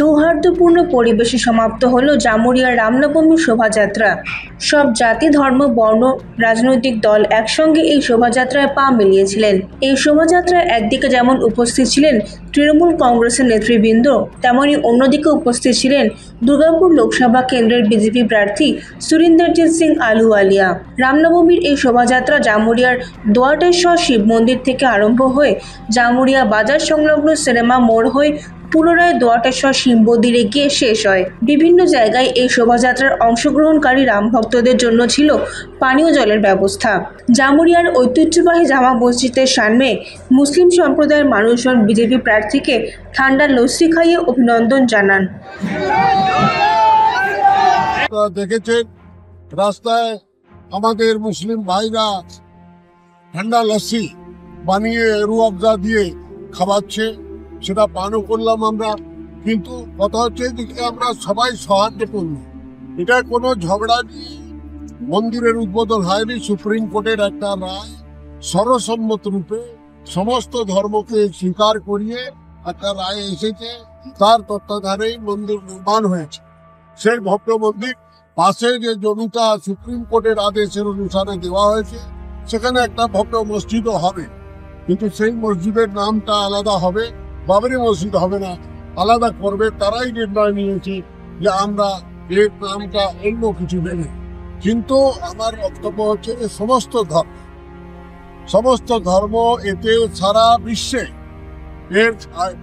সৌহার্দ্যপূর্ণ পরিবেশে সমাপ্ত হলো জামুরিয়ার রামনবমী শোভাযাত্রা। সব জাতি, ধর্ম, বর্ণ, রাজনৈতিক দল একসঙ্গে এই শোভাযাত্রায় পা মিলিয়েছিলেন। এই শোভাযাত্রায় একদিকে যেমন উপস্থিত ছিলেন তৃণমূল কংগ্রেসের নেতৃবৃন্দ, তেমনি অন্যদিকে উপস্থিত ছিলেন দুর্গাপুর লোকসভা কেন্দ্রের বিজেপি প্রার্থী সুরিন্দরজিৎ সিং আলুওয়ালিয়া। রামনবমীর এই শোভাযাত্রা জামুরিয়ার দোয়াটেশ্বর শিব মন্দির থেকে আরম্ভ হয়ে জামুরিয়া বাজার সংলগ্ন সিনেমা মোড় হয়ে পুনরায় দোয়াটেশ্বর শিব মন্দিরে গিয়ে শেষ হয়। বিভিন্ন জায়গায় এই শোভাযাত্রার অংশগ্রহণকারী রাম ভক্তদের জন্য ছিল পানীয় জলের ব্যবস্থা। জামুরিয়ার ঐতিহ্যবাহী জামা মসজিদের সামনে মুসলিম সম্প্রদায়ের মানুষজন বিজেপি প্রার্থীকে ঠান্ডা লস্যি খাইয়ে অভিনন্দন জানান। দেখেছেন রাস্তায় আমাদের মুসলিম ভাইরা ঠান্ডা লস্যি বানিয়ে রুয়াবজা দিয়ে খাওয়াচ্ছে, সেটা পানও করলাম আমরা। কিন্তু কথা হচ্ছে যে আমরা সবাই সৌহার্দ্যপূর্ণ, এটা কোনো ঝগড়া নিয়ে মন্দিরের উদ্বোধন হয়নি। সুপ্রিম কোর্টের একটা রায় সর্বসম্মত রূপে সমস্ত ধর্মকে স্বীকার করিয়ে একটা রায় এসেছে, তার তত্ত্বাবধানেই মন্দির নির্মাণ হয়েছে। সেই ভব্য মন্দির পাশে যে জমিটা সুপ্রিম কোর্টের আদেশের অনুসারে দেওয়া হয়েছে, সেখানে একটা ভব্য মসজিদও হবে, কিন্তু সেই মসজিদের নামটা আলাদা হবে, বাবরি মসজিদ হবে না, আলাদা করবে। তারাই নির্ণয় নিয়েছে যে আমরা এর নামটা অন্য কিছু দেব। কিন্তু আমার বক্তব্য হচ্ছে যে সমস্ত ধর্ম এতে সারা বিশ্বে এর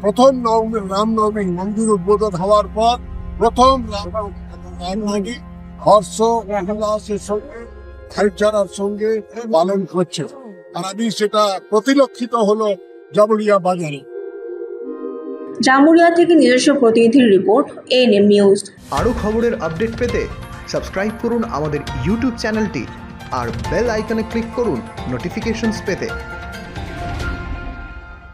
প্রথম রামনবমী মন্দির উদ্বোধন হওয়ার পর প্রথম রামনবমী হর্ষ উল্লাসের সঙ্গে ভাইচারার সঙ্গে পালন করছে। আর আমি সেটা প্রতিলক্ষিত হলো জামুরিয়া বাজারে। জামুরিয়া থেকে নিজস্ব প্রতিনিধির রিপোর্ট, এএনএম নিউজ। আরও খবরের আপডেট পেতে সাবস্ক্রাইব করুন আমাদের ইউটিউব চ্যানেলটি আর বেল আইকনে ক্লিক করুন নোটিফিকেশনস পেতে।